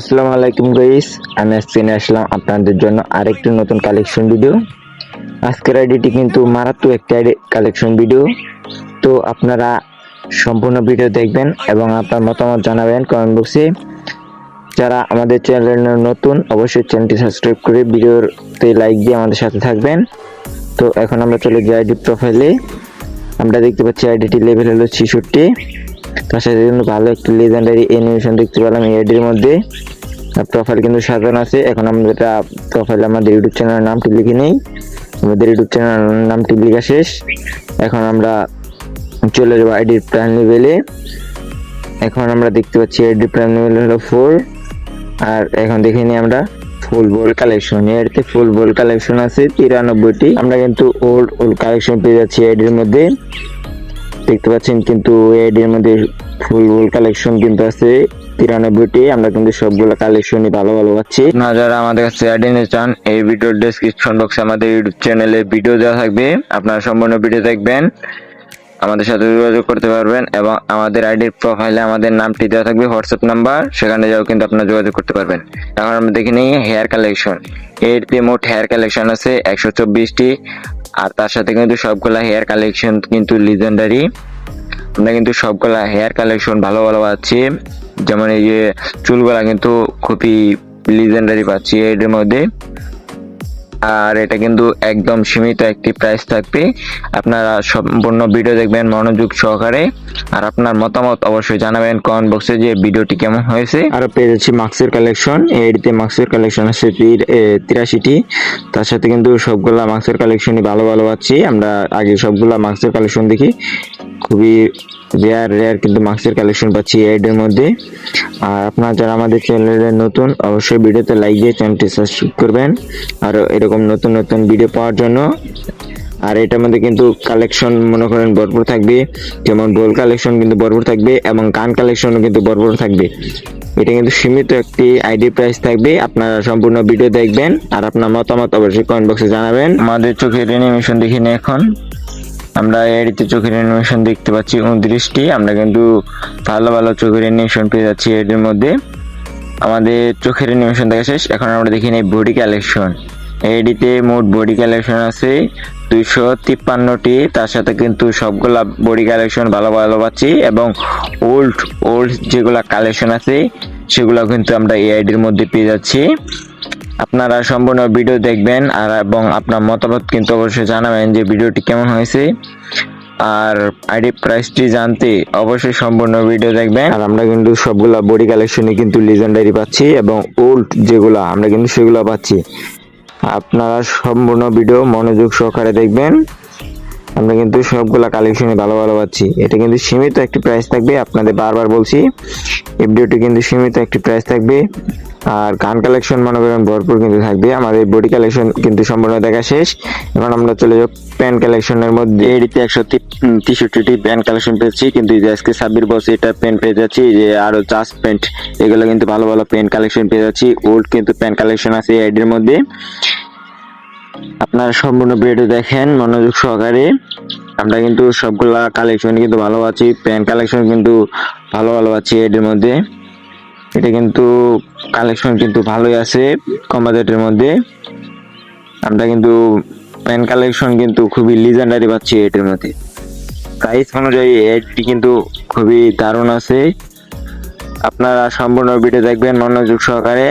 আসসালামু আলাইকুম গাইস, আমি আজকে নিয়ে আসলাম আপনাদের জন্য আরেকটি নতুন কালেকশন ভিডিও। আজকের আইডিটি কিন্তু মারাত্মক একটা কালেকশন ভিডিও। তো আপনারা সম্পূর্ণ ভিডিও দেখবেন এবং আপনার মতামত জানাবেন কমেন্ট বক্সে। যারা আমাদের চ্যানেলে নতুন অবশ্যই চ্যানেলটি সাবস্ক্রাইব করে ভিডিওতে লাইক দিয়ে আমাদের সাথে থাকবেন। তো এখন আমরা চলে যাই আইডি প্রোফাইলে। আমরা দেখতে পাচ্ছি আইডিটি লেভেল হলো 66। তার সাথে কিন্তু ভালো একটি লেজেন্ডারি অ্যানিমেশন দেখতে পেলাম এই আইডির মধ্যে। প্রোফাইল কিন্তু সাজানো আছে। এখন আমরা এটা প্রোফাইলে আমাদের ইউটিউব চ্যানেলের নামটি লিখে নেই। আমাদের ইউটিউব চ্যানেলের নামটি লেখা শেষ। এখন আমরা চলে যাবো আইডির প্রাইম লেভেলে। এখন আমরা দেখতে পাচ্ছি আইডির প্রাইম লেভেল হলো 4। আর এখন দেখে নিই আমরা ফুল বল কালেকশন। এরতে ফুল বল কালেকশন আছে 93টি। আমরা কিন্তু ওল্ড কালেকশন পেয়ে যাচ্ছি আইডির মধ্যে, দেখতে পাচ্ছেন। কিন্তু আইডির মধ্যে ফুল বল কালেকশন কিন্তু আছে 93টি। আমরা কিন্তু সবগুলো কালেকশনই ভালো পাচ্ছি। আপনারা যারা আমাদের কাছে আইডি নিতে চান, এই ভিডিওর ডেসক্রিপশন বক্সে আমাদের ইউটিউব চ্যানেলে ভিডিও দেওয়া থাকবে। আপনারা সম্পূর্ণ ভিডিও দেখবেন, আমাদের সাথে যোগাযোগ করতে পারবেন এবং আমাদের আইডির প্রোফাইলে আমাদের নামটি দেওয়া থাকবে, হোয়াটসঅ্যাপ নাম্বার, সেখানে যাও কিন্তু আপনারা যোগাযোগ করতে পারবেন। এখন আমরা দেখে নিই হেয়ার কালেকশন। এরতে মোট হেয়ার কালেকশন আছে 124টি। আর তার সাথে কিন্তু সবগুলা হেয়ার কালেকশন কিন্তু লিজেন্ডারি। আমরা কিন্তু সবগুলা হেয়ার কালেকশন ভালো পাচ্ছি। যেমন এই যে চুলগুলা কিন্তু খুবই লিজেন্ডারি পাচ্ছি এর মধ্যে। আর এটা কিন্তু একদম সীমিত একটি প্রাইস থাকবে। আপনারা সম্পূর্ণ ভিডিও দেখবেন মনোযোগ সহকারে। আর আপনার মতামত অবশ্যই জানাবেন কমেন্ট বক্সে যে ভিডিওটি কেমন হয়েছে। আরো পেয়ে যাচ্ছি মাস্কের কালেকশন। এটিতে মাস্কের কালেকশন আছে 83টি। তার সাথে কিন্তু সবগুলা মাস্কের কালেকশনই ভালো পাচ্ছি। আমরা আগে সবগুলা মাস্কের কালেকশন দেখি, খুবই রেয়ার কিন্তু মাস্কের কালেকশন পাচ্ছি এর মধ্যে। আর আপনারা যারা আমাদের চ্যানেলে নতুন অবশ্যই ভিডিওতে লাইক দিয়ে চ্যানেলটি সাবস্ক্রাইব করবেন আর এরকম নতুন ভিডিও পাওয়ার জন্য। আর এটার মধ্যে কিন্তু কালেকশন মনে করেন ভরপুর থাকবে, যেমন বল কালেকশন কিন্তু ভরপুর থাকবে এবং গান কালেকশনও কিন্তু ভরপুর থাকবে। এটা কিন্তু সীমিত একটি আইডি প্রাইস থাকবে। আপনারা সম্পূর্ণ ভিডিও দেখবেন আর আপনার মতামত অবশ্যই কমেন্ট বক্সে জানাবেন। আমাদের চোখের অ্যানিমেশন দেখিনি। এখন আমরা এডিতে চোখের অ্যানিমেশন দেখতে পাচ্ছি 29টি। আমরা কিন্তু ভালো চোখের অ্যানিমেশন পেয়ে যাচ্ছি এর মধ্যে। আমাদের চোখের অ্যানিমেশন দেখা শেষ। এখন আমরা দেখি নেই বডি কালেকশন। এডিতে মোট বডি কালেকশন আছে 253টি। তার সাথে কিন্তু সবগুলা বডি কালেকশন ভালো পাচ্ছি এবং ওল্ড যেগুলা কালেকশন আছে সেগুলো কিন্তু আমরা এই আইডির মধ্যে পেয়ে যাচ্ছি। আপনারা সম্পূর্ণ ভিডিও দেখবেন আর এবং আপনার মতামত কিন্তু অবশ্যই জানাবেন যে ভিডিওটি কেমন হয়েছে। আর আইডি প্রাইসটি জানতে অবশ্যই সম্পূর্ণ ভিডিও দেখবেন। আর আমরা কিন্তু সবগুলা বডি কালেকশনে কিন্তু লিজেন্ডারি পাচ্ছি এবং ওল্ড যেগুলা আমরা কিন্তু সেগুলো পাচ্ছি। আপনারা সম্পূর্ণ ভিডিও মনোযোগ সহকারে দেখবেন। আমরা কিন্তু সবগুলা কালেকশনে ভালো পাচ্ছি। এটা কিন্তু সীমিত একটি প্রাইস থাকবে, আপনাদের বারবার বলছি এই ভিডিওটি কিন্তু সীমিত একটি প্রাইস থাকবে। আর গান কালেকশন মনে করেন ভরপুর কিন্তু থাকবে। আমাদের বডি কালেকশন কিন্তু সম্পূর্ণ দেখা শেষ। এখন আমরা চলে যাব প্যান্ট কালেকশনের মধ্যে। এটিতে 163টি প্যান্ট কালেকশন পেয়েছি, কিন্তু আজকে 26 বছর এটা প্যান্ট পেয়ে যাচ্ছি যে আরো জাস্ট প্যান্ট, এগুলো কিন্তু ভালো প্যান্ট কালেকশন পেয়ে যাচ্ছি। ওল্ড কিন্তু প্যান্ট কালেকশন আছে এই আইডির মধ্যে। আপনারা সম্পূর্ণ ভিডিও দেখেন মনোযোগ সহকারে। আমরা কিন্তু সবগুলা কালেকশন কিন্তু ভালো পাচ্ছি, প্যান্ট কালেকশন কিন্তু ভালো পাচ্ছি এর মধ্যে। এটা কিন্তু কালেকশন কিন্তু ভালোই আছে কম বাজেটের মধ্যে। আমরা কিন্তু প্যান্ট কালেকশন কিন্তু খুবই লিজেন্ডারি পাচ্ছি এটার মধ্যে। প্রাইস অনুযায়ী এটি কিন্তু খুবই দারুণ আছে। আপনারা সম্পূর্ণ ভিডিও দেখবেন মনোযোগ সহকারে।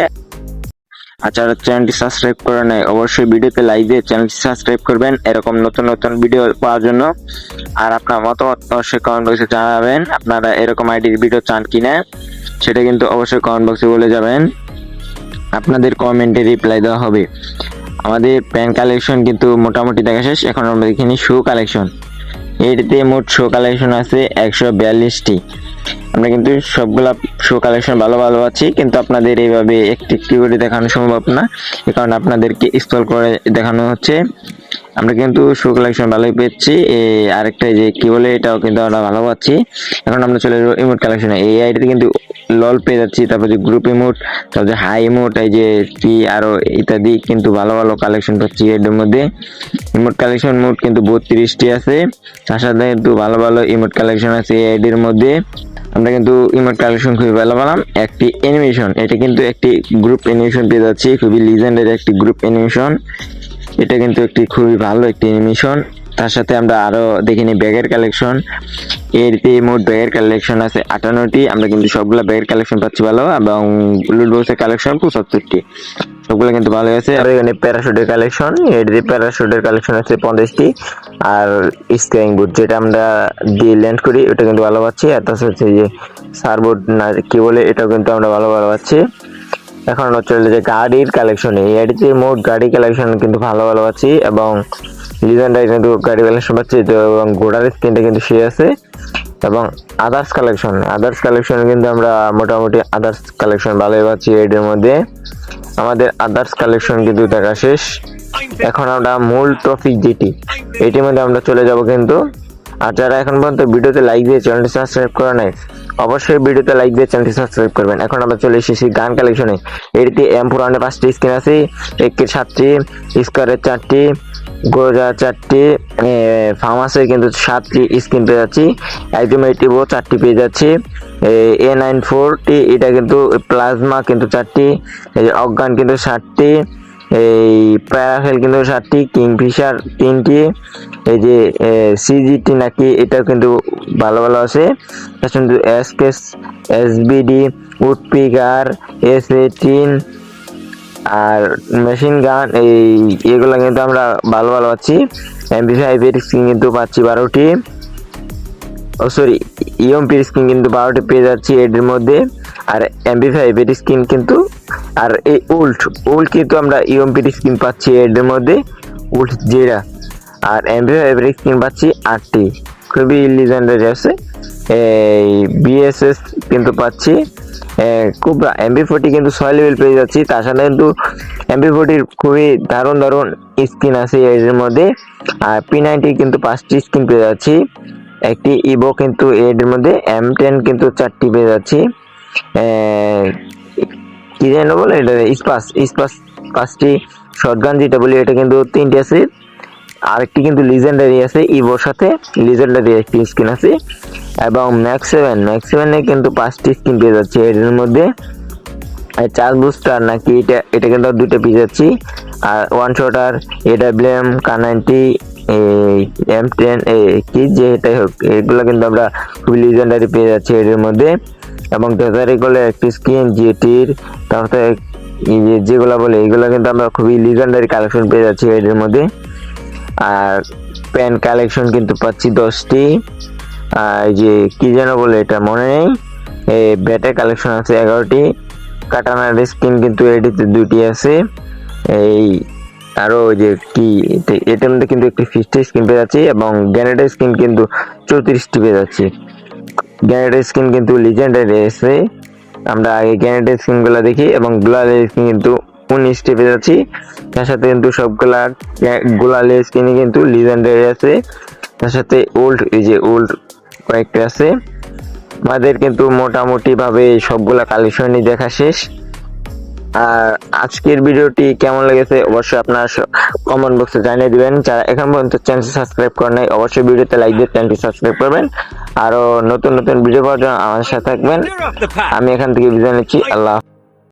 আর যারা চ্যানেলটি সাবস্ক্রাইব করে নাই অবশ্যই ভিডিওতে লাইক দিয়ে চ্যানেলটি সাবস্ক্রাইব করবেন এরকম নতুন ভিডিও পাওয়ার জন্য। আর আপনার মতামত অবশ্যই কমেন্ট বক্সে জানাবেন। আপনারা এরকম আইডির ভিডিও চান কিনা সেটা কিন্তু অবশ্যই কমেন্ট বক্সে বলে যাবেন, আপনাদের কমেন্টে রিপ্লাই দেওয়া হবে। আমাদের প্যান্ট কালেকশন কিন্তু মোটামুটি দেখা শেষ। এখন আমরা দেখিনি শু কালেকশন। এটিতে মোট শো কালেকশন আছে 142টি। আমরা কিন্তু সবগুলা শো কালেকশন ভালো পাচ্ছি, কিন্তু আপনাদের এইভাবে একটি করে দেখানো সম্ভব না, এ কারণে আপনাদেরকে স্ক্রল করে দেখানো হচ্ছে। আমরা কিন্তু শো কালেকশন ভালোই পেয়েছি। আরেকটা যে কি বলে এটাও কিন্তু আমরা ভালো পাচ্ছি। এখন আমরা চলে যাবো ইমোট কালেকশনে। এই আইডিতে কিন্তু লল পেয়ে যাচ্ছি, তারপর যে গ্রুপ ইমোট, তারপর যে হাই ইমোট, এই যে কি আরো ইত্যাদি কিন্তু ভালো ভালো কালেকশন পাচ্ছি এর মধ্যে। ইমোট কালেকশন মোট কিন্তু 32টি আছে, তার সাথে কিন্তু ভালো ভালো ইমোট কালেকশন আছে এর মধ্যে। আমরা কিন্তু ইমোট কালেকশন খুবই ভালো পেলাম। একটি অ্যানিমেশন, এটা কিন্তু একটি গ্রুপ অ্যানিমেশন পেয়ে যাচ্ছি, খুবই লিজেন্ডারি একটি গ্রুপ অ্যানিমেশন। এটা কিন্তু একটি খুবই ভালো একটি অ্যানিমেশন। তার সাথে আমরা আরো দেখিনি ব্যাগের কালেকশন। এরতে মোট ব্যাগের কালেকশন আছে 58টি, আমরা কিন্তু সবগুলা ব্যাগের কালেকশন পাচ্ছি ভালো, এবং লুট বক্সের কালেকশন 75টি, সবগুলো কিন্তু ভালো আছে। আর এখানে প্যারাশুটের কালেকশন, এর প্যারাশুটের কালেকশন আছে 50টি। আর স্কাইং বুট, যেটা আমরা দিয়ে ল্যান্ড করি, ওটা কিন্তু ভালো পাচ্ছি। আর তাছাড়া হচ্ছে যে সারবোর্ড না কি বলে, এটাও কিন্তু আমরা ভালো পাচ্ছি। এখন চলে যে গাড়ির কালেকশনে, এটিতে মোট গাড়ি কালেকশন কিন্তু ভালো পাচ্ছি, এবং লিজেন্ডারি কিন্তু গাড়ি কালেকশন পাচ্ছি, এবং ঘোড়ার স্কিনটা কিন্তু সে আছে। এবং আদার্স কালেকশন কিন্তু আমরা মোটামুটি আদার্স কালেকশন ভালোই পাচ্ছি এর মধ্যে। আমাদের আদার্স কালেকশন কিন্তু দেখা শেষ। এখন আমরা মূল টপিক যেটি, এটির মধ্যে আমরা চলে যাব কিন্তু। আর যারা এখন পর্যন্ত ভিডিওতে লাইক দিয়ে চ্যানেলটি সাবস্ক্রাইব করা নাই, অবশ্যই ভিডিওতে লাইক দিয়ে চ্যানেলটি সাবস্ক্রাইব করবেন। এখন আমরা চলে এসেছি গান কালেকশনে। এটিতে M4 5টি স্কিন আছে, একের 7টি, স্কোয়ারের 4টি, গোজা 4টি, ফার্মাসে কিন্তু 7টি স্কিন পেয়ে যাচ্ছি, একদম 4টি পেয়ে যাচ্ছি। A94টি, এটা কিন্তু প্লাজমা কিন্তু 4টি, এই অজ্ঞান কিন্তু 7টি, এই প্যারাফেল কিন্তু 7টি, কিংফিশার 3টি, এই যে CGT নাকি এটাও কিন্তু ভালো আছে। কিন্তু এসকেস, SBD, উডপিকার, S18 আর মেশিন গান, এগুলো কিন্তু আমরা ভালো পাচ্ছি। MP5 এর স্কিন কিন্তু পাচ্ছি 12টি, ইএমপি স্কিন কিন্তু 12টি পেয়ে যাচ্ছি এর মধ্যে। আর MP5 এর স্কিন কিন্তু, আর এই উল্ট কিন্তু আমরা ইএমপি স্কিন পাচ্ছি এর মধ্যে, উল্ট যেটা। আর MP5 এর স্কিন পাচ্ছি 8টি, খুবই লিজেন্ডারি আছে। এই BSS কিন্তু পাচ্ছি, কুবরা MP40 কিন্তু 6 লেভেল পেয়ে যাচ্ছি। তার সাথে কিন্তু MP40 খুবই দারুণ স্কিন আছে এর মধ্যে। আর P90 কিন্তু 5টি স্কিন পেয়ে যাচ্ছি, একটি ইভো কিন্তু এর মধ্যে, M10 কিন্তু 4টি পেয়ে যাচ্ছি। কি যেন বলে এটা, স্পাস 5টি, শটগান যেটা বলি এটা কিন্তু 3টি আছে। আরেকটি কিন্তু লিজেন্ডারি আছে, ইভোর সাথে লিজেন্ডারি একটি স্কিন আছে। এবং ম্যাক্স 7 কিন্তু 5টি স্কিন পেয়ে যাচ্ছে এর মধ্যে। চার্জ বুস্টার নাকি এটা কিন্তু 2টা পেয়ে যাচ্ছি। আর one shotter, AWM, K90, M10, কি যে এটাই হোক, এগুলো কিন্তু আমরা খুবই লিজেন্ডারি পেয়ে যাচ্ছি এর মধ্যে। এবং ডেজারিকলে একটি স্কিন GT-র, তারপরে যেগুলো বলে এগুলো কিন্তু আমরা খুবই লিজেন্ডারি কালেকশন পেয়ে যাচ্ছি এর মধ্যে। আর প্যান কালেকশন কিন্তু পাচ্ছি 10টি। আর যে কি যেন বলে এটা মনে নেই। ব্যাটের কালেকশন আছে 11টি, কাটানার স্কিন কিন্তু এটিতে 2টি আছে। এই আরো যে কি এটার মধ্যে কিন্তু একটি ফিস্টের স্কিন পেয়ে যাচ্ছি, এবং গ্যানেডের স্কিন কিন্তু 34টি পেয়ে যাচ্ছি। গ্যানেডের স্কিন কিন্তু লিজেন্ডারি আছে, আমরা আগে গ্যানেডের স্কিন গুলা দেখি। এবং গ্লোয়ালের স্কিন কিন্তু 19টি পেয়ে যাচ্ছি। তার সাথে কিন্তু সবগুলা গোলালের স্কিন কিন্তু লিজেন্ডারি আছে। তার সাথে ওল্ড কয়েকটা আছে। আমাদের কিন্তু মোটামুটি ভাবে সবগুলা কালেকশনই দেখা শেষ। আর আজকের ভিডিওটি কেমন লেগেছে অবশ্যই আপনারা কমেন্ট বক্সে জানিয়ে দিবেন। যারা এখন পর্যন্ত চ্যানেলটি সাবস্ক্রাইব করেন নাই, অবশ্যই ভিডিওতে লাইক দিয়ে চ্যানেলটি সাবস্ক্রাইব করবেন। আরো নতুন ভিডিও পাওয়ার জন্য আমাদের সাথে থাকবেন। আমি এখান থেকে বিদায় নিচ্ছি, আল্লাহ।